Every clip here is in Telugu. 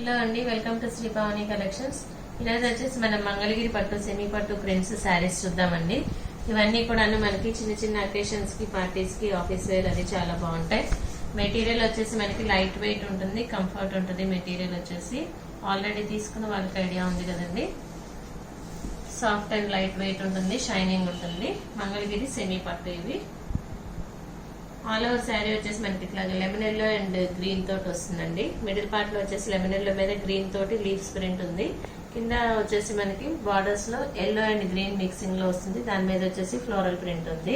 హలో అండి, welcome to Shri Bhavani collections. ఈరోజు వచ్చేసి మనం మంగళగిరి పట్టు సెమీ పట్టు ప్రింట్స్ శారీస్ చూద్దామండి. ఇవన్నీ కూడా మనకి చిన్న చిన్న అకేషన్స్ కి, పార్టీస్ కి, ఆఫీస్ వేర్ అది చాలా బాగుంటాయి. మెటీరియల్ వచ్చేసి మనకి లైట్ వెయిట్ ఉంటుంది, కంఫర్ట్ ఉంటుంది. మెటీరియల్ వచ్చేసి ఆల్రెడీ తీసుకున్న వాళ్ళకి ఐడియా ఉంది కదండి. సాఫ్ట్ అండ్ లైట్ వెయిట్ ఉంటుంది, షైనింగ్ ఉంటుంది. మంగళగిరి సెమీ పట్టు ఇవి. ఆల్ ఓవర్ శారీ వచ్చేసి మనకి ఇట్లా లెమన్ ఎల్లో అండ్ గ్రీన్ తోటి వస్తుందండి. మిడిల్ పార్ట్ లో వచ్చేసి లెమన్ ఎల్లో మీద గ్రీన్ తోటి లీవ్స్ ప్రింట్ ఉంది. కింద వచ్చేసి మనకి బార్డర్స్ లో ఎల్లో అండ్ గ్రీన్ మిక్సింగ్ లో వస్తుంది. దాని మీద వచ్చేసి ఫ్లోరల్ ప్రింట్ ఉంది.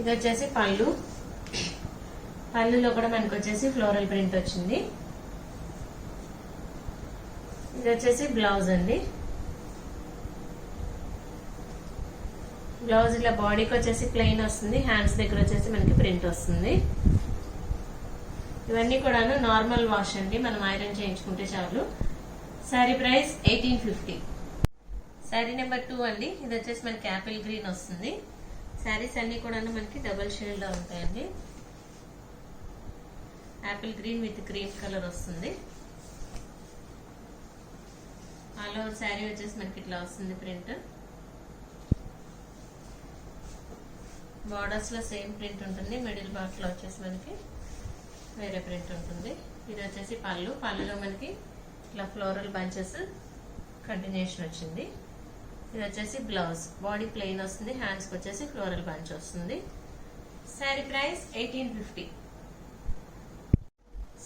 ఇది వచ్చేసి పళ్ళు. పళ్ళులో కూడా మనకి వచ్చేసి ఫ్లోరల్ ప్రింట్ వచ్చింది. ఇది వచ్చేసి బ్లౌజ్ అండి. బ్లౌజ్ ఇలా బాడీకి వచ్చేసి ప్లెయిన్ వస్తుంది, హ్యాండ్స్ దగ్గర వచ్చేసి మనకి ప్రింట్ వస్తుంది. ఇవన్నీ కూడా నార్మల్ వాష్ అండి, మనం ఐరన్ చేయించుకుంటే చాలు. శారీ ప్రైస్ 1850. శారీ నెంబర్ 2 అండి. ఇది వచ్చేసి మనకి యాపిల్ గ్రీన్ వస్తుంది. శారీస్ అన్ని కూడా మనకి డబుల్ షేడ్ లో ఉంటాయండి. Apple green with cream colour వస్తుంది. ఆల్ ఓవర్ శారీ వచ్చేసి మనకి ఇట్లా వస్తుంది ప్రింట్. బార్డర్స్ లో సేమ్ ప్రింట్ ఉంటుంది. మిడిల్ పార్ట్ లో వచ్చేసి మనకి వేరే ప్రింట్ ఉంటుంది. ఇది వచ్చేసి పళ్ళు. పళ్ళులో మనకి ఇట్లా ఫ్లోరల్ బంచెస్ కంటిన్యూషన్ వచ్చింది. ఇది వచ్చేసి బ్లౌజ్. బాడీ ప్లెయిన్ వస్తుంది, హ్యాండ్స్ కి వచ్చేసి ఫ్లోరల్ బంచ్ వస్తుంది. శారీ ప్రైస్ 1850.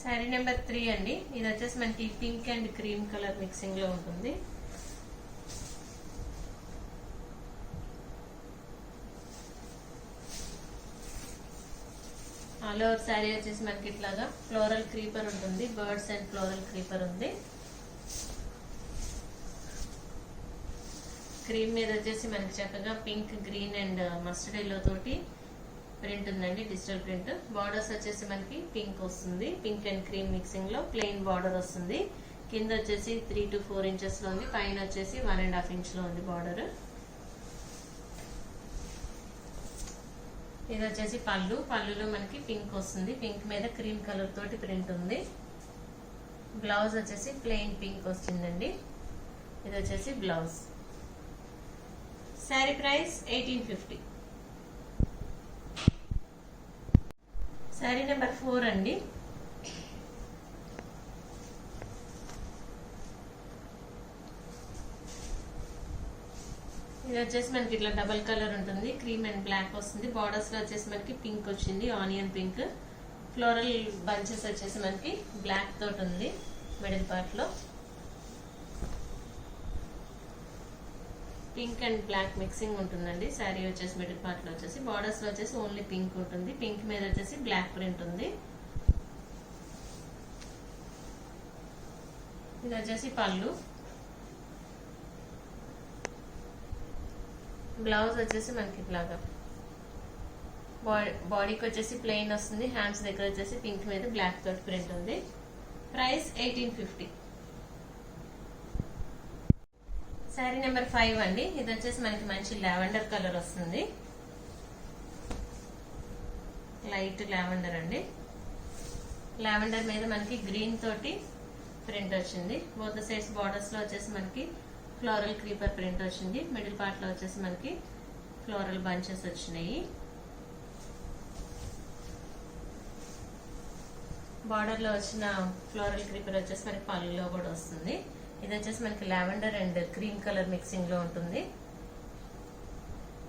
శారీ నెంబర్ 3 అండి. ఇది వచ్చేసి మనకి pink and cream colour mixing లో ఉంటుంది. ఆల్ ఓవర్ శారీ వచ్చేసి మనకి ఇట్లాగా ఫ్లోరల్ క్రీపర్ ఉంటుంది. బర్డ్స్ అండ్ ఫ్లోరల్ క్రీపర్ ఉంది. క్రీమ్ మీద వచ్చేసి మనకి చక్కగా pink, green and mustard yellow తోటి ప్రింట్ ఉందండి, డిజిటల్ ప్రింట్. బార్డర్స్ వచ్చేసి మనకి పింక్ వస్తుంది. పింక్ అండ్ క్రీమ్ మిక్సింగ్ లో ప్లెయిన్ బార్డర్ వస్తుంది. కింద వచ్చేసి 3 to 4 ఇంచెస్ లో ఉంది. పైన వచ్చేసి 1.5 ఇంచ్ లో ఉంది బార్డర్. ఇది వచ్చేసి పళ్ళు. పళ్ళులో మనకి పింక్ వస్తుంది. పింక్ మీద క్రీమ్ కలర్ తోటి ప్రింట్ ఉంది. బ్లౌజ్ వచ్చేసి ప్లెయిన్ పింక్ వస్తుందండి. ఇది వచ్చేసి blouse. Sari price 1850. Sari number 4 అండి. ఇది వచ్చేసి మనకి ఇట్లా డబల్ కలర్ ఉంటుంది. క్రీమ్ అండ్ బ్లాక్ వస్తుంది. బార్డర్స్ లో వచ్చేసి మనకి పింక్ వచ్చింది, ఆనియన్ పింక్. ఫ్లోరల్ బంచెస్ వచ్చేసి మనకి బ్లాక్ తోటి ఉంది మిడిల్ పార్ట్ లో. పింక్ అండ్ బ్లాక్ మిక్సింగ్ ఉంటుందండి. శారీ వచ్చేసి మిడిల్ పార్ట్ లో వచ్చేసి బార్డర్స్ లో వచ్చేసి ఓన్లీ పింక్ ఉంటుంది. పింక్ మీద వచ్చేసి బ్లాక్ ప్రింట్ ఉంది. ఇది వచ్చేసి పళ్ళు. బ్లౌజ్ వచ్చేసి మనకి ఇట్లాగా బాడీకి వచ్చేసి ప్లెయిన్ వస్తుంది. హ్యాండ్స్ దగ్గర వచ్చేసి పింక్ మీద బ్లాక్ తోటి ప్రింట్ ఉంది. ప్రైస్ 1850. శారీ నెంబర్ 5 అండి. ఇది వచ్చేసి మనకి మంచి లావెండర్ కలర్ వస్తుంది. లైట్ లావెండర్ అండి. లావెండర్ మీద మనకి గ్రీన్ తోటి ప్రింట్ వచ్చింది. బోత్ సైడ్స్ బార్డర్స్ లో వచ్చేసి మనకి ఫ్లోరల్ క్రీపర్ ప్రింట్ వచ్చింది. మిడిల్ పార్ట్ లో వచ్చేసి మనకి ఫ్లోరల్ బంచెస్ వచ్చినాయి. బార్డర్ లో వచ్చిన ఫ్లోరల్ క్రీపర్ వచ్చేసి మనకి పళ్ళులో కూడా వస్తుంది. ఇది వచ్చేసి మనకి lavender and cream colour mixing లో ఉంటుంది.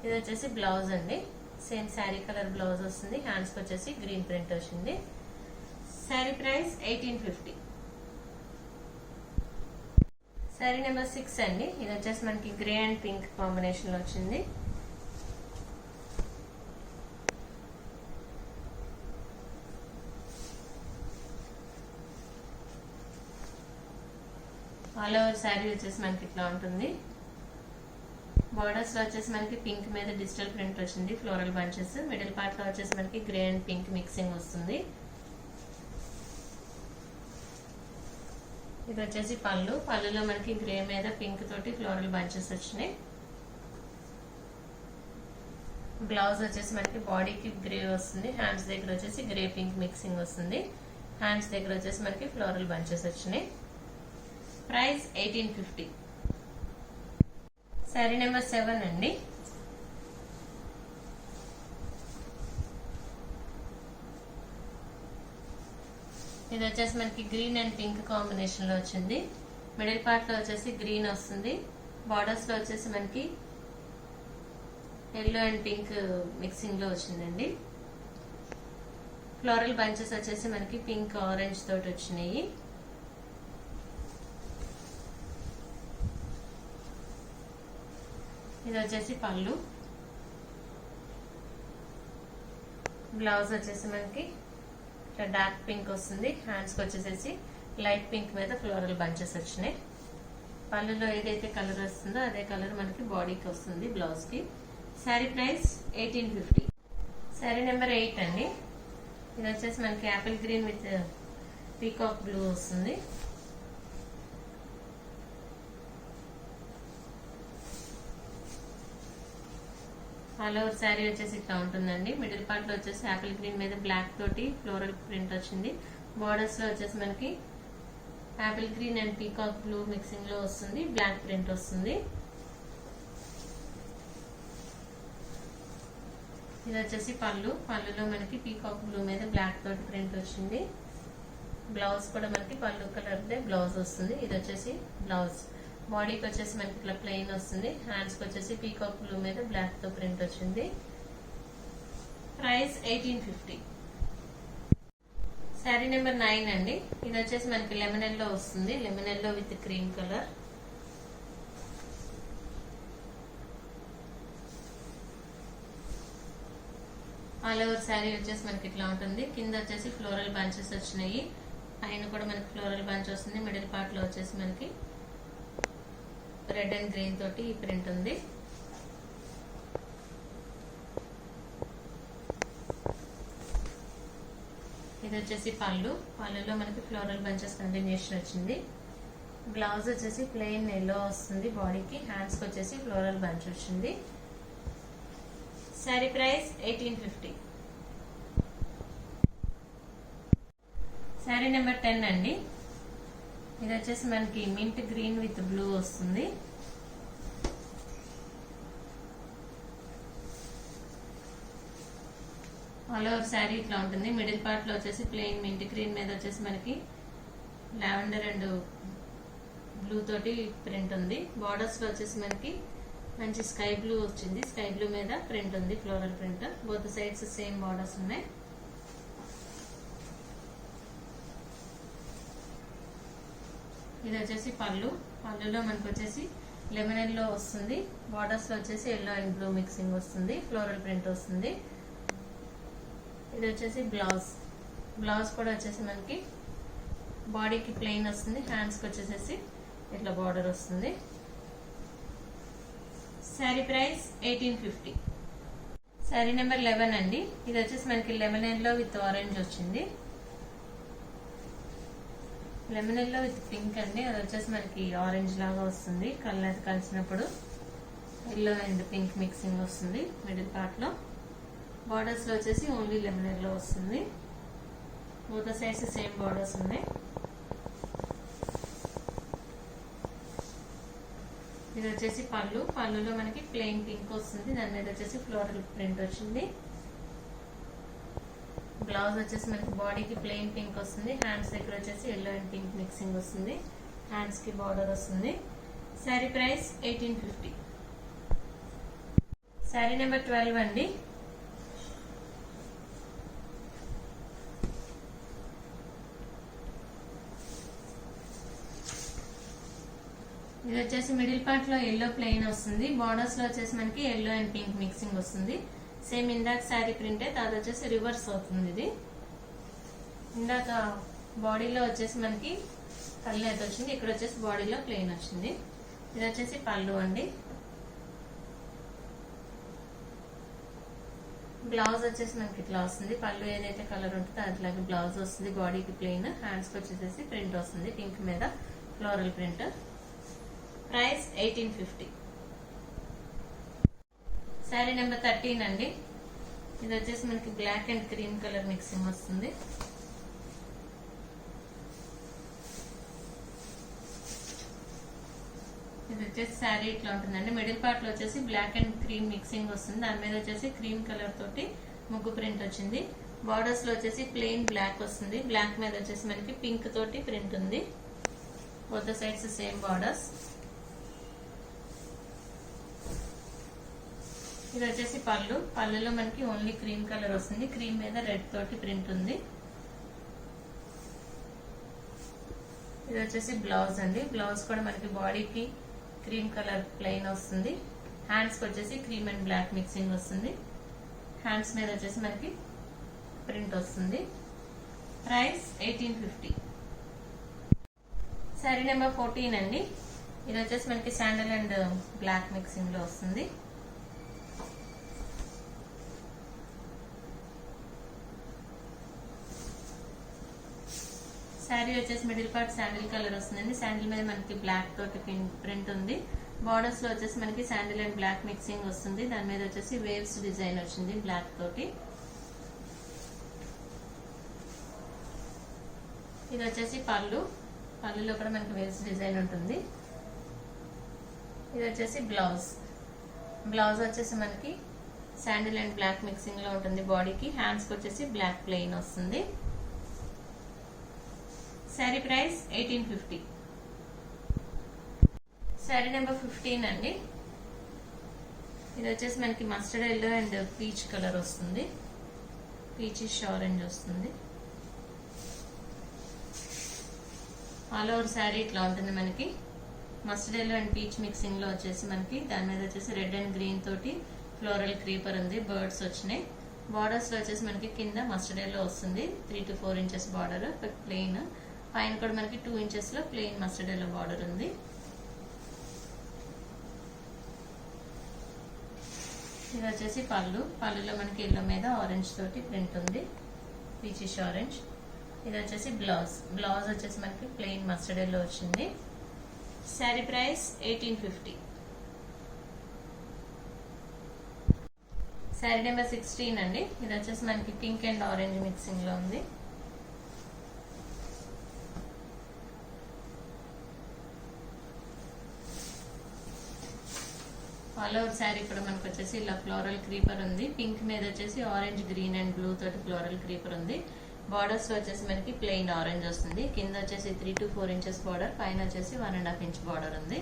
ఇది వచ్చేసి బ్లౌజ్ అండి. సేమ్ శారీ కలర్ బ్లౌజ్ వస్తుంది. హ్యాండ్స్ కి వచ్చేసి గ్రీన్ ప్రింట్ వచ్చింది. శారీ ప్రైస్ 1850. శారీ నెంబర్ 6 అండి. ఇది వచ్చేసి మనకి గ్రే అండ్ పింక్ కాంబినేషన్ లో వచ్చింది. ఆల్ ఓవర్ శారీ వచ్చేసి మనకి ఇట్లా ఉంటుంది. బార్డర్స్ లో వచ్చేసి మనకి పింక్ మీద డిజిటల్ ప్రింట్ వచ్చింది, ఫ్లోరల్ బంచెస్. మిడిల్ పార్ట్ లో వచ్చేసి మనకి గ్రే అండ్ పింక్ మిక్సింగ్ వస్తుంది. ఇది వచ్చేసి పళ్ళు. పళ్ళులో మనకి గ్రే మీద పింక్ తోటి ఫ్లోరల్ బంచెస్ వచ్చినాయి. బ్లౌజ్ వచ్చేసి మనకి బాడీకి గ్రే వస్తుంది, హ్యాండ్స్ దగ్గర వచ్చేసి గ్రే పింక్ మిక్సింగ్ వస్తుంది. హ్యాండ్స్ దగ్గర వచ్చేసి మనకి ఫ్లోరల్ బంచెస్ వచ్చినాయి. ప్రైస్ 1850. శారీ నెంబర్ 7 అండి. ఇది వచ్చేసి మనకి గ్రీన్ అండ్ పింక్ కాంబినేషన్ లో వచ్చింది. మిడిల్ పార్ట్ లో వచ్చేసి గ్రీన్ వస్తుంది, బార్డర్స్ లో వచ్చేసి మనకి ఎల్లో అండ్ పింక్ మిక్సింగ్ లో వచ్చిందండి. ఫ్లోరల్ బంచెస్ వచ్చేసి మనకి పింక్ ఆరెంజ్ తోటి వచ్చినాయి. ఇది వచ్చేసి పళ్ళు. బ్లౌజ్ వచ్చేసి మనకి ఇట్లా డార్క్ పింక్ వస్తుంది, హ్యాండ్స్కి వచ్చేసేసి లైట్ పింక్ మీద ఫ్లోరల్ బంచెస్ వచ్చినాయి. పళ్ళులో ఏదైతే కలర్ వస్తుందో అదే కలర్ మనకి బాడీకి వస్తుంది బ్లౌజ్ కి. శారీ ప్రైస్ 1850. శారీ నెంబర్ 8 అండి. ఇది వచ్చేసి మనకి Apple green with peacock blue వస్తుంది. ఆల్ ఓవర్ శారీ వచ్చేసి ఇట్లా ఉంటుందండి. మిడిల్ పార్ట్ లో వచ్చేసి యాపిల్ గ్రీన్ మీద బ్లాక్ తోటి ఫ్లోరల్ ప్రింట్ వచ్చింది. బార్డర్స్ లో వచ్చేసి మనకి Apple green and peacock blue mixing లో వస్తుంది, బ్లాక్ ప్రింట్ వస్తుంది. ఇది వచ్చేసి పళ్ళు. పళ్ళులో మనకి పీకాక్ బ్లూ మీద బ్లాక్ తోటి ప్రింట్ వచ్చింది. బ్లౌజ్ కూడా మనకి పళ్ళు కలర్ దే బ్లౌజ్ వస్తుంది. ఇది వచ్చేసి బ్లౌజ్. బాడీకి వచ్చేసి మనకి ఇట్లా ప్లెయిన్ వస్తుంది, హ్యాండ్స్ కి వచ్చేసి పీకాక్ బ్లూ మీద బ్లాక్ తో ప్రింట్ వచ్చింది. ప్రైస్ 1850. శారీ నెంబర్ 9 అండి. ఇది వచ్చేసి మనకి లెమన్ ఎల్లో వస్తుంది, lemon yellow with cream colour. All over sari వచ్చేసి మనకి ఇట్లా ఉంటుంది. కింద వచ్చేసి ఫ్లోరల్ బంచెస్ వచ్చినాయి, పైన కూడా మనకి ఫ్లోరల్ బంచ్ వస్తుంది. మిడిల్ పార్ట్ లో వచ్చేసి మనకి రెడ్ అండ్ గ్రీన్ తోటి ఈ ప్రింట్ ఉంది. ఇది వచ్చేసి పళ్ళు. పళ్ళులో మనకి ఫ్లోరల్ బంచెస్ కంటిన్యూషన్ వచ్చింది. బ్లౌజ్ వచ్చేసి ప్లెయిన్ ఎల్లో వస్తుంది బాడీకి, హ్యాండ్స్ కి వచ్చేసి ఫ్లోరల్ బంచ్ వచ్చింది. శారీ ప్రైస్ 1850. శారీ నెంబర్ 10 అండి. ఇది వచ్చేసి మనకి మింట్ గ్రీన్ విత్ బ్లూ వస్తుంది. ఆల్ ఓవర్ శారీ ఇట్లా ఉంటుంది. మిడిల్ పార్ట్ లో వచ్చేసి ప్లెయిన్ మింట్ గ్రీన్ మీద వచ్చేసి మనకి లావెండర్ అండ్ బ్లూ తోటి ప్రింట్ ఉంది. బార్డర్స్ లో వచ్చేసి మనకి మంచి స్కై బ్లూ వచ్చింది, స్కై బ్లూ మీద ప్రింట్ ఉంది, floral print. Both sides same borders ఉన్నాయి. ఇది వచ్చేసి పళ్ళు. పళ్ళులో మనకు వచ్చేసి లెమన్ ఎల్లో వస్తుంది, బార్డర్స్ లో వచ్చేసి ఎల్లో అండ్ బ్లూ మిక్సింగ్ వస్తుంది, ఫ్లోరల్ ప్రింట్ వస్తుంది. ఇది వచ్చేసి బ్లౌజ్. బ్లౌజ్ కూడా వచ్చేసి మనకి బాడీకి ప్లెయిన్ వస్తుంది, హ్యాండ్స్ కి వచ్చేసేసి ఇట్లా బార్డర్ వస్తుంది. శారీ ప్రైస్ 1850. శారీ నెంబర్ 11 అండి. ఇది వచ్చేసి మనకి లెమన్ ఎల్లో విత్ ఆరెంజ్ వచ్చింది, లెమన్ ఎల్లో విత్ పింక్ అండి. అది వచ్చేసి మనకి ఆరెంజ్ లాగా వస్తుంది, కలర్ కలిసినప్పుడు ఎల్లో అండ్ పింక్ మిక్సింగ్ వస్తుంది. మిడిల్ పార్ట్ లో బార్డర్స్ లో వచ్చేసి ఓన్లీ లెమన్ ఎల్లో వస్తుంది. బోత్ సైడ్స్ సేమ్ బార్డర్స్ ఉన్నాయి. ఇది వచ్చేసి పళ్ళు. పళ్ళులో మనకి ప్లెయిన్ పింక్ వస్తుంది, దాని మీద వచ్చేసి ఫ్లోరల్ ప్రింట్ వచ్చింది. బ్లౌజ్ వచ్చేసి మనకి బాడీకి ప్లెయిన్ పింక్ వస్తుంది, హ్యాండ్స్ దగ్గర వచ్చేసి ఎల్లో అండ్ పింక్ మిక్సింగ్ వస్తుంది, హ్యాండ్స్ కి బార్డర్ వస్తుంది. శారీ ప్రైస్ 1850. శారీ నెంబర్ 12 అండి. ఇది వచ్చేసి మిడిల్ పార్ట్ లో ఎల్లో ప్లెయిన్ వస్తుంది, బార్డర్స్ లో వచ్చేసి మనకి ఎల్లో అండ్ పింక్ మిక్సింగ్ వస్తుంది. సేమ్ ఇందాక శారీ ప్రింటే, అది వచ్చేసి రివర్స్ అవుతుంది. ఇది ఇందాక బాడీలో వచ్చేసి మనకి కళ్ళు అయితే వచ్చింది, ఇక్కడ వచ్చేసి బాడీలో ప్లెయిన్ వచ్చింది. ఇది వచ్చేసి పళ్ళు అండి. బ్లౌజ్ వచ్చేసి మనకి ఇట్లా వస్తుంది, పళ్ళు ఏదైతే కలర్ ఉంటుందో అట్లాగే బ్లౌజ్ వస్తుంది, బాడీకి ప్లెయిన్, హ్యాండ్స్ కి వచ్చేసి ప్రింట్ వస్తుంది పింక్ మీద floral print. Price 1850. Sari number 13 అండి. ఇది వచ్చేసి మనకి black and cream colour mixing వస్తుంది. ఇది వచ్చేసి శారీ ఇట్లా ఉంటుందండి. మిడిల్ పార్ట్ లో వచ్చేసి బ్లాక్ అండ్ క్రీమ్ మిక్సింగ్ వస్తుంది. దాని మీద వచ్చేసి క్రీమ్ కలర్ తోటి ముగ్గు ప్రింట్ వచ్చింది. బార్డర్స్ లో వచ్చేసి ప్లెయిన్ బ్లాక్ వస్తుంది. బ్లాక్ మీద వచ్చేసి మనకి పింక్ తోటి ప్రింట్ ఉంది. Both the sides same borders. ఇది వచ్చేసి పళ్ళులో మనకి ఓన్లీ క్రీమ్ కలర్ వస్తుంది. క్రీమ్ మీద రెడ్ తోటి ప్రింట్ ఉంది. ఇది వచ్చేసి బ్లౌజ్ అండి. బ్లౌజ్ కూడా మనకి బాడీకి క్రీమ్ కలర్ ప్లెయిన్ వస్తుంది. హ్యాండ్స్ కి వచ్చేసి క్రీమ్ అండ్ బ్లాక్ మిక్సింగ్ వస్తుంది. హ్యాండ్స్ మీద వచ్చేసి మనకి ప్రింట్ వస్తుంది. ప్రైస్ 1850. శారీ నెంబర్ 14 అండి. ఇది వచ్చేసి మనకి శాండల్ అండ్ బ్లాక్ మిక్సింగ్ లో వస్తుంది. శారీ వచ్చేసి మిడిల్ పార్ట్ శాండిల్ కలర్ వస్తుందండి. శాండిల్ మీద మనకి బ్లాక్ తోటి ప్రింట్ ఉంది. బార్డర్స్ లో వచ్చేసి మనకి శాండిల్ అండ్ బ్లాక్ మిక్సింగ్ వస్తుంది. దాని మీద వచ్చేసి వేవ్స్ డిజైన్ వచ్చింది బ్లాక్ తోటి. ఇది వచ్చేసి పళ్ళులో కూడా మనకి వేవ్స్ డిజైన్ ఉంటుంది. ఇది వచ్చేసి బ్లౌజ్ వచ్చేసి మనకి శాండిల్ అండ్ బ్లాక్ మిక్సింగ్ లో ఉంటుంది బాడీకి. హ్యాండ్స్ కి వచ్చేసి బ్లాక్ ప్లెయిన్ వస్తుంది. శారీ ప్రైస్ 1850. శారీ నెంబర్ 15 అండి. ఇది వచ్చేసి మనకి mustard yellow and peach colour వస్తుంది. పీచిష్ ఆరెంజ్ వస్తుంది. ఆల్ ఓవర్ శారీ ఇట్లా ఉంటుంది మనకి. Mustard yellow and peach mixing లో వచ్చేసి మనకి దాని మీద వచ్చేసి రెడ్ అండ్ గ్రీన్ తోటి ఫ్లోరల్ క్రీపర్ ఉంది. బర్డ్స్ వచ్చినాయి. బార్డర్స్ లో వచ్చేసి మనకి కింద మస్టర్డ్ ఎల్లో వస్తుంది. 3 to 4 ఇంచెస్ బార్డర్ ప్లెయిన్. పైన కూడా మనకి 2 ఇంచెస్ లో ప్లెయిన్ మస్టర్డ్ ఎల్లో బార్డర్ ఉంది. ఇది వచ్చేసి పళ్ళులో మనకి ఎల్లో మీద ఆరెంజ్ తోటి ప్రింట్ ఉంది. Peachish orange. ఇది వచ్చేసి బ్లౌజ్ వచ్చేసి మనకి ప్లెయిన్ మస్టర్డ్ ఎల్లో వచ్చింది. శారీ ప్రైస్ 1850. శారీ నెంబర్ 16 అండి. ఇది వచ్చేసి మనకి పింక్ అండ్ ఆరెంజ్ మిక్సింగ్ లో ఉంది. ఆల్ ఓవర్ శారీ కూడా మనకు వచ్చేసి ఇలా ఫ్లోరల్ క్రీపర్ ఉంది. పింక్ మీద వచ్చేసి ఆరెంజ్, గ్రీన్ అండ్ బ్లూ తోటి ఫ్లోరల్ క్రీపర్ ఉంది. బార్డర్స్ లో వచ్చేసి మనకి ప్లెయిన్ ఆరెంజ్ వస్తుంది. కింద వచ్చేసి 3 to 4 ఇంచెస్ బార్డర్, పైన వచ్చేసి 1.5 ఇంచ్ బార్డర్ ఉంది.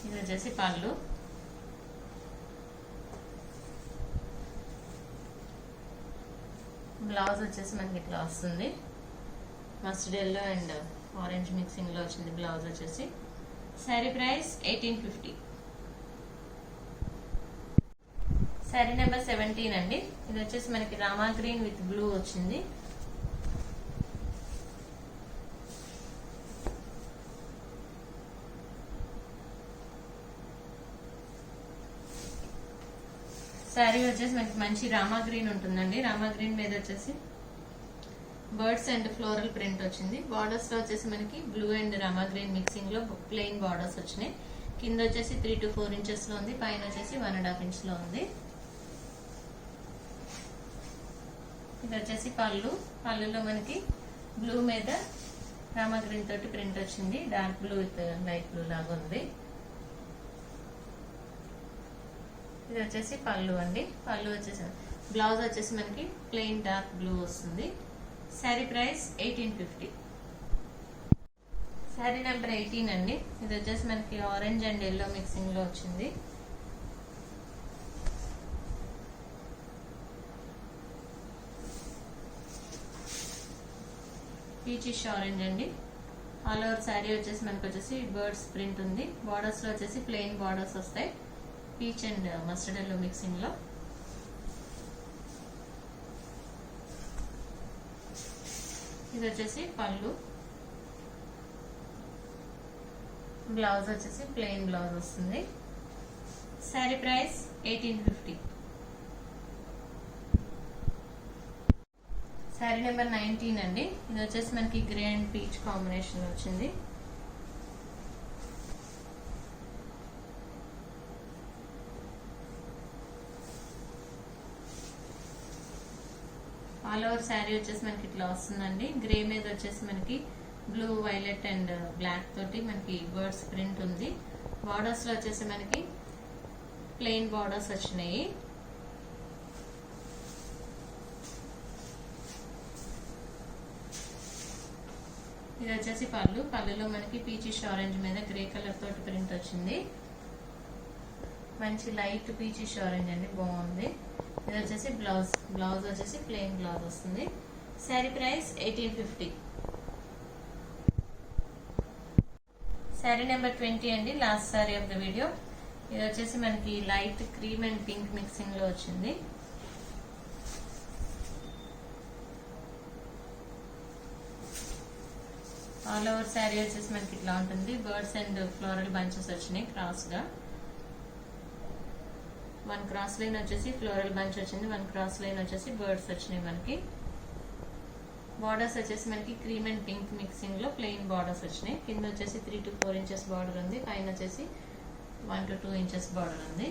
ఇది వచ్చేసి బ్లౌజ్ వచ్చేసి మనకి ఇట్లా వస్తుంది. Mustard yellow and orange mixing లో వచ్చింది బ్లౌజ్ వచ్చేసి. శారీ ప్రైస్ 1850. శారీ నెంబర్ 17 అండి. ఇది వచ్చేసి మనకి రామా గ్రీన్ విత్ బ్లూ వచ్చింది. శారీ వచ్చేసి మనకి మంచి రామా గ్రీన్ ఉంటుందండి. రామా గ్రీన్ మీద వచ్చేసి బర్డ్స్ అండ్ ఫ్లోరల్ ప్రింట్ వచ్చింది. బార్డర్స్ లో వచ్చేసి మనకి blue and Rama green mixing లో ప్లెయిన్ బార్డర్స్ వచ్చినాయి. కింద వచ్చేసి 3 to 4 ఇంచెస్ లో ఉంది. పైన వచ్చేసి 1.5 ఇంచ్ లో ఉంది. ఇది వచ్చేసి పళ్ళులో మనకి బ్లూ మీద రామా గ్రీన్ తోటి ప్రింట్ వచ్చింది. Dark blue with light blue లాగా ఉంది. ఇది వచ్చేసి పళ్ళు అండి. పళ్ళు వచ్చేసి బ్లౌజ్ వచ్చేసి మనకి ప్లెయిన్ డార్క్ బ్లూ వస్తుంది. శారీ ప్రైస్ 1850. శారీ నెంబర్ 18 అండి. ఇది వచ్చేసి మనకి ఆరెంజ్ అండ్ ఎల్లో మిక్సింగ్ లో వచ్చింది. పీచిష్ ఆరెంజ్ అండి. ఆల్ ఓవర్ శారీ వచ్చేసి మనకి వచ్చేసి బర్డ్స్ ప్రింట్ ఉంది. బార్డర్స్ లో వచ్చేసి ప్లెయిన్ బార్డర్స్ వస్తాయి. Peach and mustard yellow mixing లో. ఇది వచ్చేసి బ్లౌజ్ వచ్చేసి ప్లెయిన్ బ్లౌజ్ వస్తుంది. శారీ ప్రైస్ 1850. శారీ నెంబర్ 19 అండి. ఇది వచ్చేసి మనకి గ్రే అండ్ పీచ్ కాంబినేషన్ వచ్చింది. ఆల్ ఓవర్ శారీ వచ్చేసి మనకి ఇట్లా వస్తుందండి. గ్రే మీద వచ్చేసి మనకి బ్లూ, వైలెట్ అండ్ బ్లాక్ తోటి మనకి బర్డ్స్ ప్రింట్ ఉంది. బార్డర్స్ లో వచ్చేసి మనకి ప్లెయిన్ బార్డర్స్ వచ్చినాయి. ఇది వచ్చేసి పళ్ళులో మనకి పీచిష్ ఆరెంజ్ మీద గ్రే కలర్ తోటి ప్రింట్ వచ్చింది. మంచి లైట్ పీచిష్ ఆరెంజ్ అండి, బాగుంది. ఇది వచ్చేసి బ్లౌజ్ వచ్చేసి ప్లెయిన్ బ్లౌజ్ వస్తుంది. శారీ ప్రైస్ 1850. శారీ నెంబర్ 20 అండి, last sari of the video. ఇది వచ్చేసి మనకి light cream and pink mixing లో వచ్చింది. ఆల్ ఓవర్ శారీ వచ్చేసి మనకి ఇట్లా ఉంటుంది. బర్డ్స్ అండ్ ఫ్లోరల్ బంచెస్ వచ్చినాయి క్రాస్ గా. 1 క్రాస్ లైన్ వచ్చేసి ఫ్లోరల్ బంచ్ వచ్చింది, 1 క్రాస్ లైన్ వచ్చేసి బర్డ్స్ వచ్చినాయి మనకి. బార్డర్స్ వచ్చేసి మనకి క్రీమ్ అండ్ పింక్ మిక్సింగ్ లో ప్లెయిన్ బార్డర్స్ వచ్చినాయి. కింద వచ్చేసి 3 to 4 ఇంచెస్ బార్డర్ ఉంది, పైన వచ్చేసి 1 to 2 ఇంచెస్ బార్డర్ ఉంది.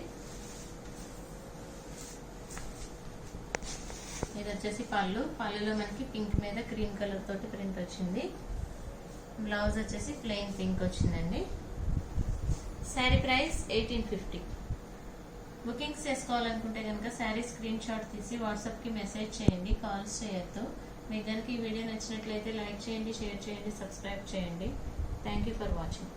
ఇది వచ్చేసి పళ్ళులో మనకి పింక్ మీద క్రీమ్ కలర్ తోటి ప్రింట్ వచ్చింది. బ్లౌజ్ వచ్చేసి ప్లెయిన్ పింక్ వచ్చిందండి. శారీ ప్రైస్ 1850. బుకింగ్స్ చేసుకోవాలనుకుంటే కనుక శారీ స్క్రీన్ షాట్ తీసి వాట్సాప్ కి మెసేజ్ చేయండి, కాల్స్ చేయొద్దు. మీకు కనుక ఈ వీడియో నచ్చినట్లయితే లైక్ చేయండి, షేర్ చేయండి, సబ్స్క్రైబ్ చేయండి. Thank you for watching.